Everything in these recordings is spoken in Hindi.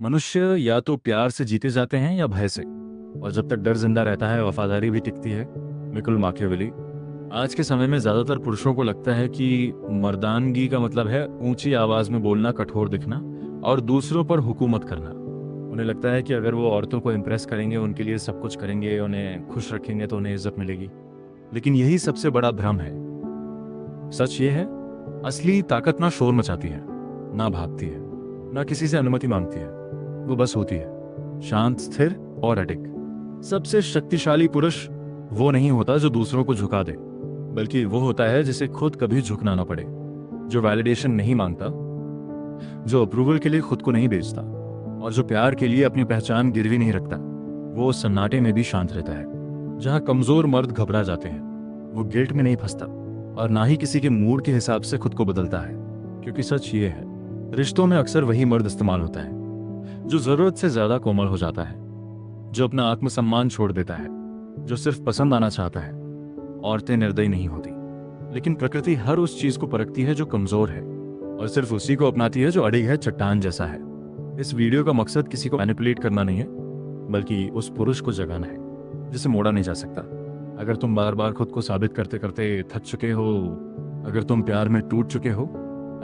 मनुष्य या तो प्यार से जीते जाते हैं या भय से, और जब तक डर जिंदा रहता है वफादारी भी टिकती है। Niccolo Machiavelli. आज के समय में ज्यादातर पुरुषों को लगता है कि मर्दानगी का मतलब है ऊंची आवाज में बोलना, कठोर दिखना और दूसरों पर हुकूमत करना। उन्हें लगता है कि अगर वो औरतों को इम्प्रेस करेंगे, उनके लिए सब कुछ करेंगे, उन्हें खुश रखेंगे तो उन्हें इज्जत मिलेगी। लेकिन यही सबसे बड़ा भ्रम है। सच ये है, असली ताकत ना शोर मचाती है, ना भागती है, ना किसी से अनुमति मांगती है। वो बस होती है, शांत, स्थिर और अडिग। सबसे शक्तिशाली पुरुष वो नहीं होता जो दूसरों को झुका दे, बल्कि वो होता है जिसे खुद कभी झुकना ना पड़े, जो वैलिडेशन नहीं मांगता, जो अप्रूवल के लिए खुद को नहीं बेचता और जो प्यार के लिए अपनी पहचान गिरवी नहीं रखता। वो सन्नाटे में भी शांत रहता है। जहां कमजोर मर्द घबरा जाते हैं, वो गिल्ट में नहीं फंसता और ना ही किसी के मूड के हिसाब से खुद को बदलता है। क्योंकि सच ये है, रिश्तों में अक्सर वही मर्द इस्तेमाल होता है जो जरूरत से ज्यादा कोमल हो जाता है, जो अपना आत्मसम्मान छोड़ देता है, जो सिर्फ पसंद आना चाहता है। औरतें निर्दयी नहीं होती, लेकिन प्रकृति हर उस चीज को परखती है जो कमजोर है और सिर्फ उसी को अपनाती है जो अडिग है, चट्टान जैसा है। इस वीडियो का मकसद किसी को मैनिपुलेट करना नहीं है, बल्कि उस पुरुष को जगाना है जिसे मोड़ा नहीं जा सकता। अगर तुम बार बार खुद को साबित करते करते थक चुके हो, अगर तुम प्यार में टूट चुके हो,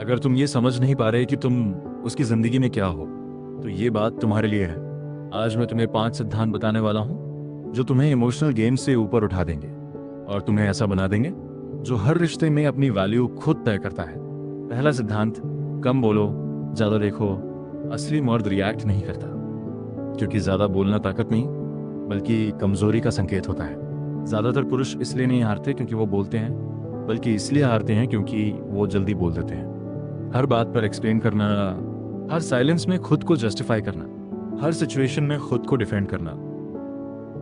अगर तुम ये समझ नहीं पा रहे कि तुम उसकी जिंदगी में क्या हो, तो ये बात तुम्हारे लिए है। आज मैं तुम्हें 5 सिद्धांत बताने वाला हूं जो तुम्हें इमोशनल गेम से ऊपर उठा देंगे और तुम्हें ऐसा बना देंगे जो हर रिश्ते में अपनी वैल्यू खुद तय करता है। पहला सिद्धांत, कम बोलो, ज्यादा देखो। असली मर्द रिएक्ट नहीं करता, क्योंकि ज्यादा बोलना ताकत नहीं बल्कि कमजोरी का संकेत होता है। ज्यादातर पुरुष इसलिए नहीं हारते क्योंकि वो बोलते हैं, बल्कि इसलिए हारते हैं क्योंकि वो जल्दी बोल देते हैं। हर बात पर एक्सप्लेन करना, हर साइलेंस में खुद को जस्टिफाई करना, हर सिचुएशन में खुद को डिफेंड करना,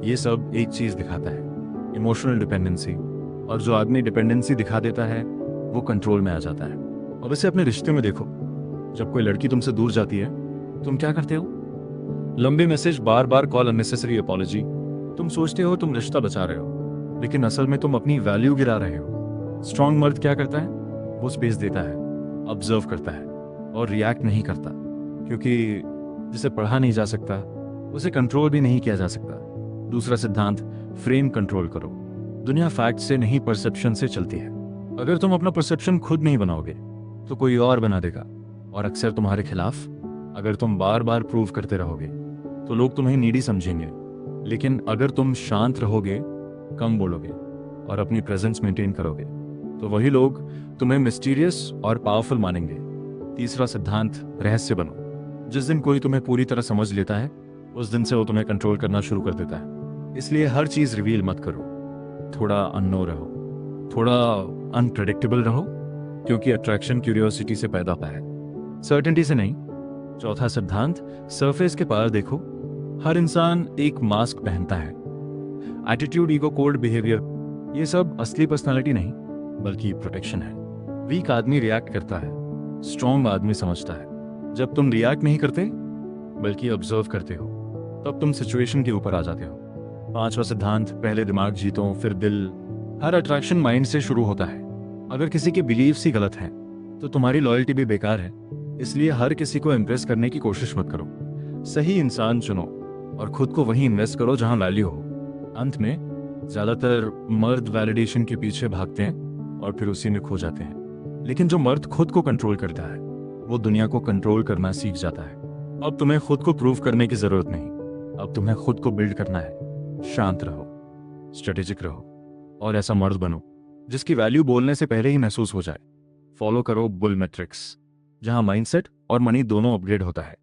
ये सब एक चीज दिखाता है, इमोशनल डिपेंडेंसी। और जो आदमी डिपेंडेंसी दिखा देता है वो कंट्रोल में आ जाता है। और वैसे अपने रिश्ते में देखो, जब कोई लड़की तुमसे दूर जाती है, तुम क्या करते हो? लंबे मैसेज, बार बार कॉल, अननेसेसरी अपॉलॉजी। तुम सोचते हो तुम रिश्ता बचा रहे हो, लेकिन असल में तुम अपनी वैल्यू गिरा रहे हो। स्ट्रॉन्ग मर्द क्या करता है? वो स्पेस देता है, ऑब्जर्व करता है और रिएक्ट नहीं करता, क्योंकि जिसे पढ़ा नहीं जा सकता उसे कंट्रोल भी नहीं किया जा सकता। दूसरा सिद्धांत, फ्रेम कंट्रोल करो। दुनिया फैक्ट से नहीं, परसेप्शन से चलती है। अगर तुम अपना परसेप्शन खुद नहीं बनाओगे तो कोई और बना देगा, और अक्सर तुम्हारे खिलाफ। अगर तुम बार बार प्रूव करते रहोगे तो लोग तुम्हें नीडी समझेंगे, लेकिन अगर तुम शांत रहोगे, कम बोलोगे और अपनी प्रेजेंस मेंटेन करोगे, तो वही लोग तुम्हें मिस्टीरियस और पावरफुल मानेंगे। तीसरा सिद्धांत, रहस्य बनो। जिस दिन कोई तुम्हें पूरी तरह समझ लेता है, उस दिन से वो तुम्हें कंट्रोल करना शुरू कर देता है। इसलिए हर चीज रिवील मत करो, थोड़ा अननो रहो, थोड़ा अनप्रेडिक्टेबल रहो, क्योंकि अट्रैक्शन क्यूरियोसिटी से पैदा होता है, सर्टेनिटी से नहीं। चौथा सिद्धांत, सरफेस के पार देखो। हर इंसान एक मास्क पहनता है। एटीट्यूड, ईगो, कोड, बिहेवियर, ये सब असली पर्सनालिटी नहीं बल्कि प्रोटेक्शन है। वीक आदमी रिएक्ट करता है, स्ट्रॉन्ग आदमी समझता है। जब तुम रिएक्ट नहीं करते बल्कि ऑब्जर्व करते हो, तब तुम सिचुएशन के ऊपर आ जाते हो। पांचवा सिद्धांत, पहले दिमाग जीतो फिर दिल। हर अट्रैक्शन माइंड से शुरू होता है। अगर किसी के बिलीव्स ही गलत हैं तो तुम्हारी लॉयल्टी भी बेकार है। इसलिए हर किसी को इम्प्रेस करने की कोशिश मत करो। सही इंसान चुनो और खुद को वहीं इन्वेस्ट करो जहां वैल्यू हो। अंत में, ज्यादातर मर्द वैलिडेशन के पीछे भागते हैं और फिर उसी में खो जाते हैं। लेकिन जो मर्द खुद को कंट्रोल करता है, वो दुनिया को कंट्रोल करना सीख जाता है। अब तुम्हें खुद को प्रूव करने की जरूरत नहीं, अब तुम्हें खुद को बिल्ड करना है। शांत रहो, स्ट्रेटेजिक रहो और ऐसा मर्द बनो जिसकी वैल्यू बोलने से पहले ही महसूस हो जाए। फॉलो करो बुल मैट्रिक्स, जहां माइंडसेट और मनी दोनों अपग्रेड होता है।